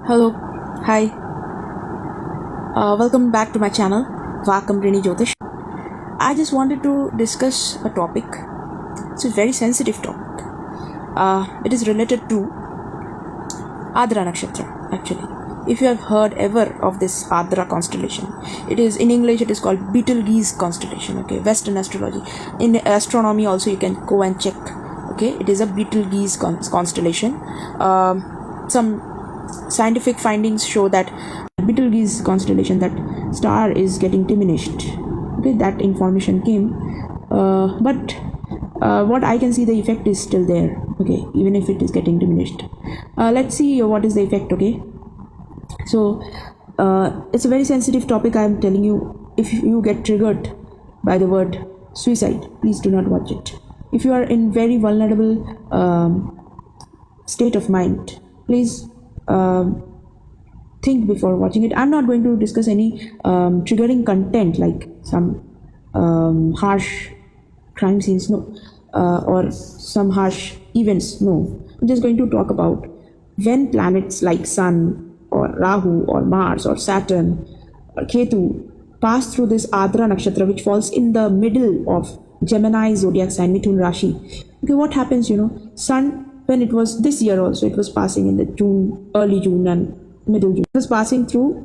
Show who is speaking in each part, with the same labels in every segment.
Speaker 1: Hello, hi, welcome back to my channel, Vakam Rini Jyotish. I just wanted to discuss a topic. It's a very sensitive topic. It is related to Adra Nakshatra, actually. If you have heard ever of this Adra constellation, it is in English, it is called Betelgeuse constellation, okay, Western astrology. In astronomy, also, you can go and check, okay, it is a Betelgeuse constellation. Some scientific findings show that Betelgeuse constellation, that star is getting diminished. Okay, that information came, but what I can see, the effect is still there. Okay, even if it is getting diminished. Let's see what is the effect. Okay, so it's a very sensitive topic. I am telling you, if you get triggered by the word suicide, please do not watch it. If you are in very vulnerable state of mind, please think before watching it. I'm not going to discuss any triggering content like some harsh crime scenes, no, or some harsh events, no. I'm just going to talk about when planets like Sun or Rahu or Mars or Saturn or Ketu pass through this Adra Nakshatra, which falls in the middle of Gemini zodiac sign, Mithun Rashi. Okay, what happens, Sun, when it was this year also, it was passing in the June, early June and middle June. It was passing through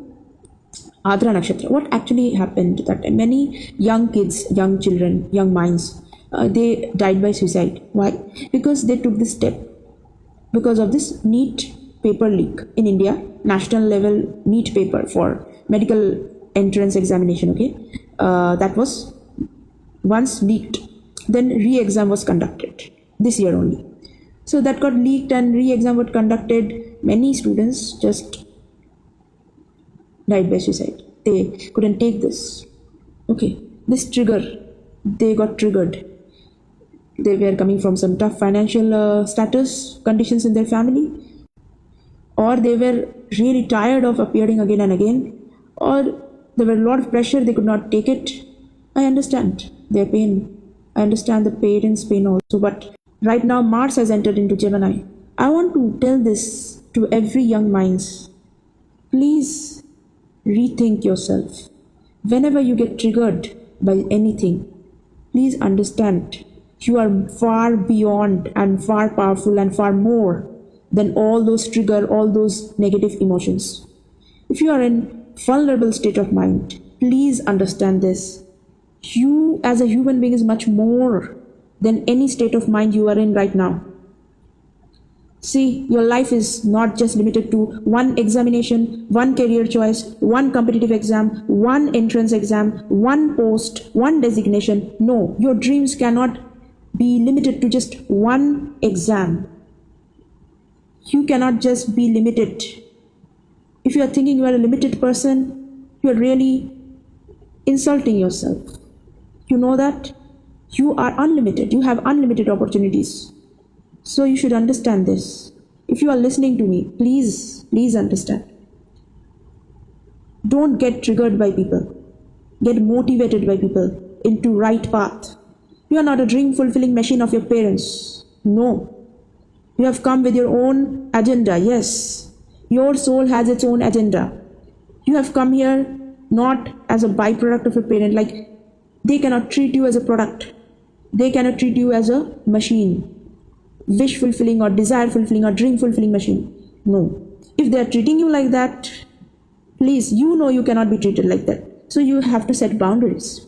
Speaker 1: Adra Nakshatra. What actually happened that many young kids, young children, young minds, they died by suicide. Why? Because they took this step. Because of this NEET paper leak in India, national level NEET paper for medical entrance examination, okay, that was once leaked. Then re-exam was conducted this year only. So that got leaked and re-exam was conducted. Many students just died by suicide. They couldn't take this. Okay, this trigger, they got triggered. They were coming from some tough financial status, conditions in their family, or they were really tired of appearing again and again, or there were a lot of pressure, they could not take it. I understand their pain. I understand the parents' pain also, but right now, Mars has entered into Gemini. I want to tell this to every young minds. Please rethink yourself. Whenever you get triggered by anything, please understand you are far beyond and far powerful and far more than all those trigger, all those negative emotions. If you are in vulnerable state of mind, please understand this. You as a human being is much more than any state of mind you are in right now. See, your life is not just limited to one examination, one career choice, one competitive exam, one entrance exam, one post, one designation. No, your dreams cannot be limited to just one exam. You cannot just be limited. If you are thinking you are a limited person, you are really insulting yourself. You know that you are unlimited. You have unlimited opportunities. So you should understand this. If you are listening to me, please understand. Don't get triggered by people. Get motivated by people into right path. You are not a dream fulfilling machine of your parents. No. You have come with your own agenda. Yes. Your soul has its own agenda. You have come here not as a byproduct of a parent. Like, they cannot treat you as a product. They cannot treat you as a machine. Wish fulfilling or desire fulfilling or dream fulfilling machine. No. If they are treating you like that, please, you cannot be treated like that. So you have to set boundaries.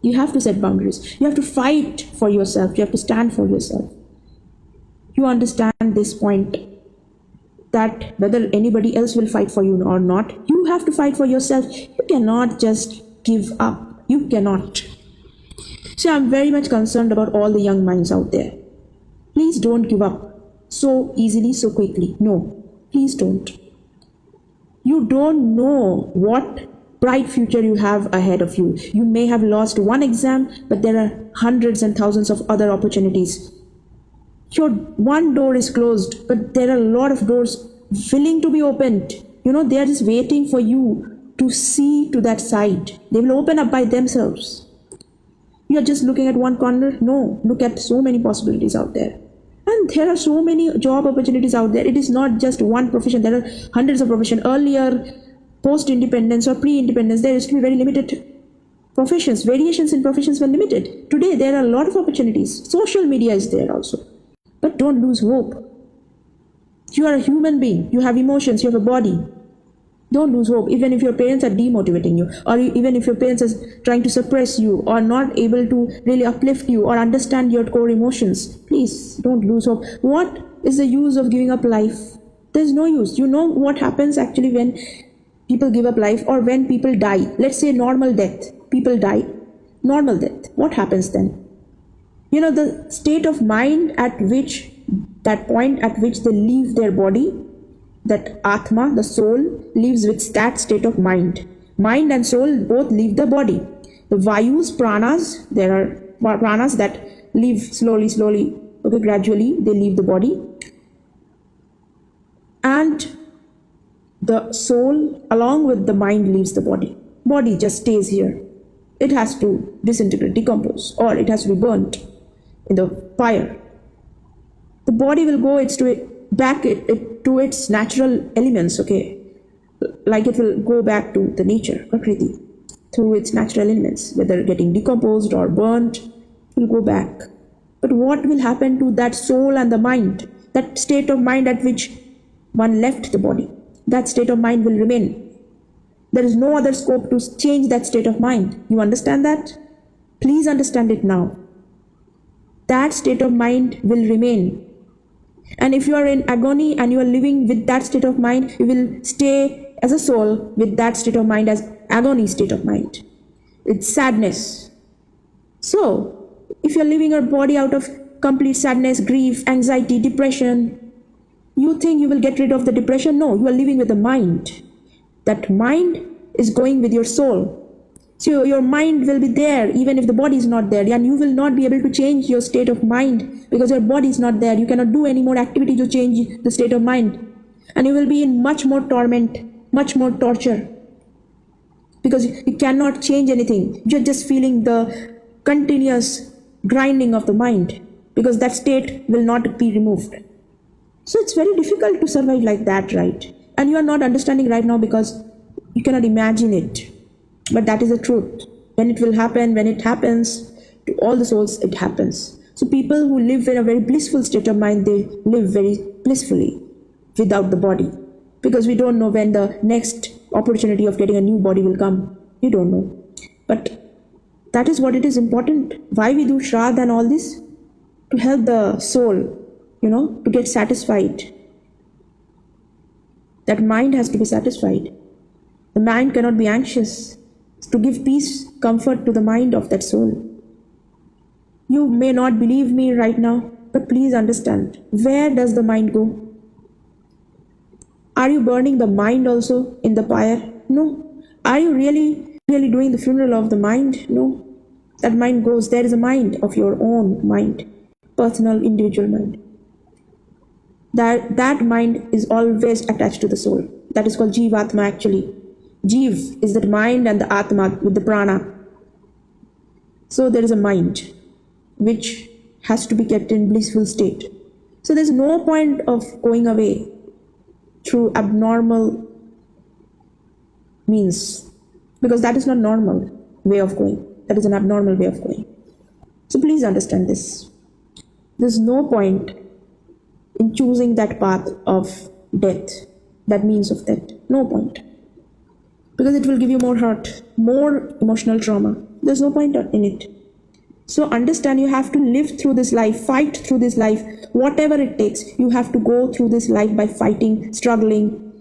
Speaker 1: You have to set boundaries. You have to fight for yourself. You have to stand for yourself. You understand this point, that whether anybody else will fight for you or not, you have to fight for yourself. You cannot just give up. You cannot. So I'm very much concerned about all the young minds out there. Please don't give up so easily, so quickly. No, please don't. You don't know what bright future you have ahead of you. You may have lost one exam, but there are hundreds and thousands of other opportunities. Your one door is closed, but there are a lot of doors willing to be opened. They are just waiting for you to see to that side. They will open up by themselves. You are just looking at one corner. No, look at so many possibilities out there. And there are so many job opportunities out there. It is not just one profession. There are hundreds of professions. Earlier, post-independence or pre-independence, there used to be very limited professions. Variations in professions were limited. Today, there are a lot of opportunities. Social media is there also. But don't lose hope. You are a human being. You have emotions. You have a body. Don't lose hope, even if your parents are demotivating you, or even if your parents are trying to suppress you, or not able to really uplift you or understand your core emotions. Please don't lose hope. What is the use of giving up life? There's no use. You know what happens actually when people give up life, or when people die. Let's say normal death. People die. Normal death. What happens then? You know, the state of mind at which, that point at which they leave their body, that Atma, the soul, lives with that state of mind. Mind and soul both leave the body. The Vayus, pranas, there are pranas that leave slowly, okay, gradually they leave the body. And the soul, along with the mind, leaves the body. Body just stays here. It has to disintegrate, decompose, or it has to be burnt in the fire. The body will go back to its natural elements, okay? Like it will go back to the nature, Prakriti, through its natural elements, whether getting decomposed or burnt, it will go back. But what will happen to that soul and the mind, that state of mind at which one left the body? That state of mind will remain. There is no other scope to change that state of mind. You understand that? Please understand it now. That state of mind will remain. And if you are in agony and you are living with that state of mind, you will stay as a soul with that state of mind, as agony state of mind. It's sadness. So, if you are living your body out of complete sadness, grief, anxiety, depression, you think you will get rid of the depression? No, you are living with the mind. That mind is going with your soul. So your mind will be there even if the body is not there, and you will not be able to change your state of mind because your body is not there. You cannot do any more activity to change the state of mind, and you will be in much more torment, much more torture, because you cannot change anything. You're just feeling the continuous grinding of the mind because that state will not be removed. So it's very difficult to survive like that, right? And you are not understanding right now because you cannot imagine it. But that is the truth. When it will happen, when it happens, to all the souls it happens. So people who live in a very blissful state of mind, they live very blissfully without the body. Because we don't know when the next opportunity of getting a new body will come. We don't know. But that is what it is important. Why we do Shraddha and all this? To help the soul, to get satisfied. That mind has to be satisfied. The mind cannot be anxious. To give peace, comfort to the mind of that soul. You may not believe me right now, but please understand, where does the mind go? Are you burning the mind also in the fire? No. Are you really doing the funeral of the mind? No. That mind goes. There is a mind of your own mind, personal, individual mind. That mind is always attached to the soul. That is called Jivatma actually. Jiv is the mind and the Atma with the prana. So there is a mind which has to be kept in blissful state. So there is no point of going away through abnormal means, because that is not normal way of going. That is an abnormal way of going. So please understand this. There is no point in choosing that path of death, that means of death. No point. Because it will give you more hurt, more emotional trauma. There's no point in it. So understand, you have to live through this life, fight through this life, whatever it takes. You have to go through this life by fighting, struggling.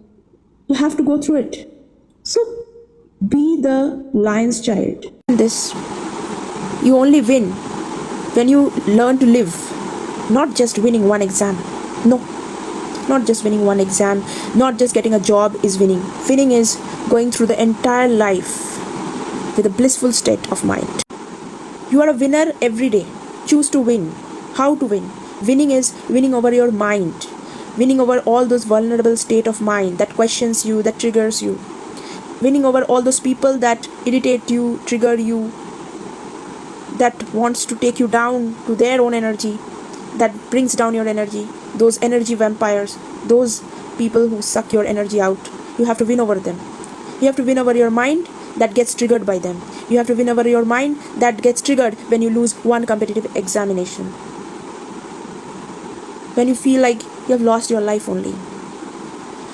Speaker 1: You have to go through it. So be the lion's child. This, you only win when you learn to live, not just winning one exam. No, not just winning one exam, not just getting a job is winning. Winning is going through the entire life with a blissful state of mind. You are a winner every day. Choose to win. How to win? Winning is winning over your mind, winning over all those vulnerable state of mind that questions you, that triggers you, winning over all those people that irritate you, trigger you, that wants to take you down to their own energy. that brings down your energy, those energy vampires, those people who suck your energy out. You have to win over them. You have to win over your mind that gets triggered by them. You have to win over your mind that gets triggered when you lose one competitive examination. When you feel like you have lost your life only.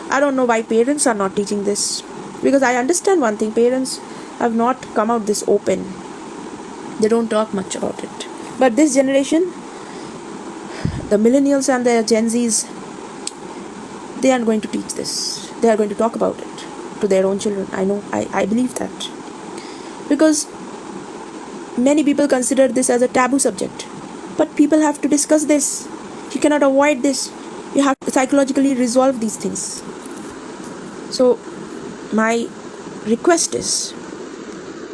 Speaker 1: I don't know why parents are not teaching this. Because I understand one thing, parents have not come out this open. They don't talk much about it. But this generation, the millennials and the Gen Zs, they aren't going to teach this. They are going to talk about it to their own children. I know, I believe that. Because many people consider this as a taboo subject. But people have to discuss this. You cannot avoid this. You have to psychologically resolve these things. So, my request is,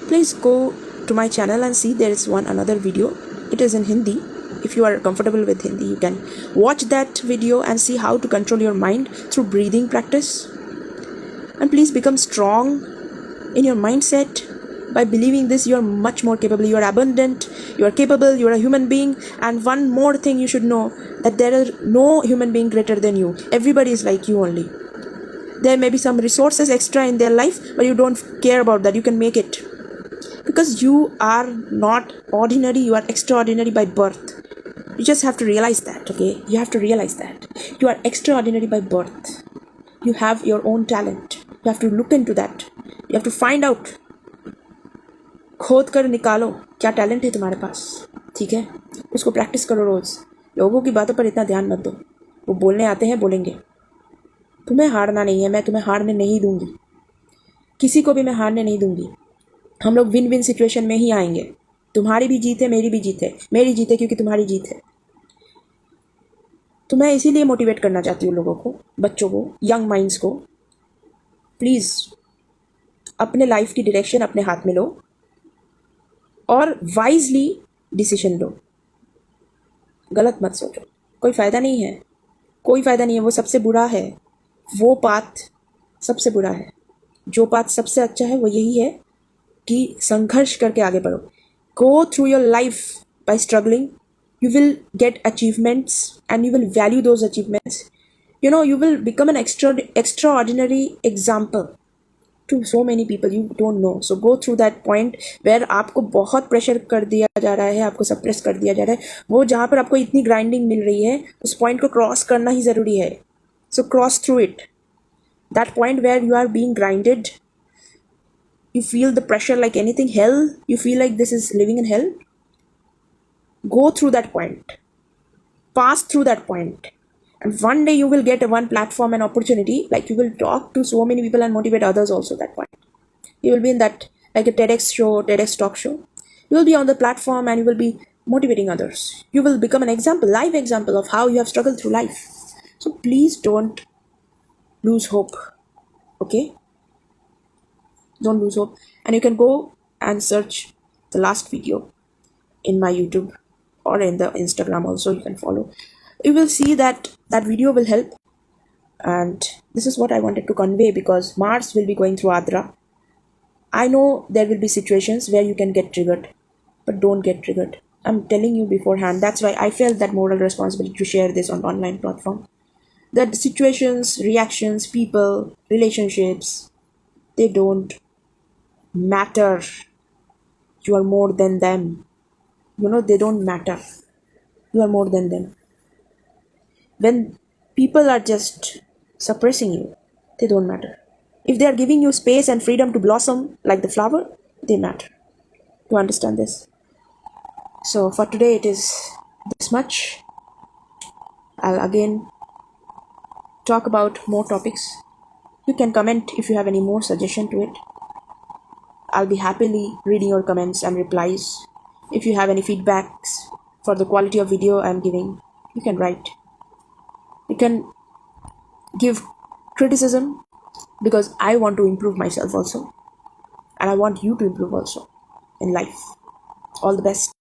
Speaker 1: please go to my channel and see there is another video. It is in Hindi. If you are comfortable with Hindi, you can watch that video and see how to control your mind through breathing practice. And please become strong in your mindset. By believing this, you are much more capable. You are abundant. You are capable. You are a human being. And one more thing you should know, that there are no human being greater than you. Everybody is like you only. There may be some resources extra in their life, but you don't care about that. You can make it. Because you are not ordinary, you are extraordinary by birth. You just have to realize that, okay? You have to realize that. You are extraordinary by birth. You have your own talent. You have to look into that. You have to find out. खोद कर निकालो क्या talent है तुम्हारे पास, ठीक है? उसको practice करो रोज़. लोगों की बातों पर इतना ध्यान मत दो. वो बोलने आते हैं, बोलेंगे. तुम्हें हारना नहीं है. मैं तुम्हें हारने नहीं दूंगी. किसी को भी मैं हारने नहीं दूंगी. हम लोग विन विन सिचुएशन में ही आएंगे. तुम्हारी भी जीत है, मेरी भी जीत है. मेरी जीत है क्योंकि तुम्हारी जीत है. तो मैं इसीलिए मोटिवेट करना चाहती हूँ लोगों को, बच्चों को, यंग माइंड्स को. प्लीज़ अपने लाइफ की डायरेक्शन अपने हाथ में लो और वाइजली डिसीजन लो. गलत मत सोचो. कोई फ़ायदा नहीं है. कोई फ़ायदा नहीं है. वो सबसे बुरा है. वो पाथ सबसे बुरा है. जो पाथ सबसे अच्छा है वो यही है कि संघर्ष करके आगे बढ़ो. Go through your life by struggling. You will get achievements and you will value those achievements. You know, you will become an extraordinary example to so many people you don't know. So go through that point where आपको बहुत pressure कर दिया जा रहा है, आपको suppress कर दिया जा रहा है. वो जहाँ पर आपको इतनी ग्राइंडिंग मिल रही है, उस पॉइंट को क्रॉस करना ही ज़रूरी है. So cross through it. That point where you are being grinded, you feel the pressure like anything, hell, you feel like this is living in hell. Go through that point. Pass through that point. And one day you will get one platform and opportunity, like you will talk to so many people and motivate others also that point. You will be in that, like a TEDx show, TEDx talk show. You will be on the platform and you will be motivating others. You will become an example, live example of how you have struggled through life. So please don't lose hope. Okay? Don't lose hope. And you can go and search the last video in my YouTube or in the Instagram also. You can follow. You will see that that video will help. And this is what I wanted to convey, because Mars will be going through Adra. I know there will be situations where you can get triggered, but don't get triggered. I'm telling you beforehand. That's why I felt that moral responsibility to share this on online platform. That situations, reactions, people, relationships, they don't matter. You are more than them. You know, they don't matter. You are more than them. When people are just suppressing you, they don't matter. If they are giving you space and freedom to blossom like the flower, they matter. To understand this. So for today it is this much. I'll again talk about more topics. You can comment if you have any more suggestion to it. I'll be happily reading your comments and replies. If you have any feedbacks for the quality of video I'm giving, you can write. You can give criticism, because I want to improve myself also. And I want you to improve also in life. All the best.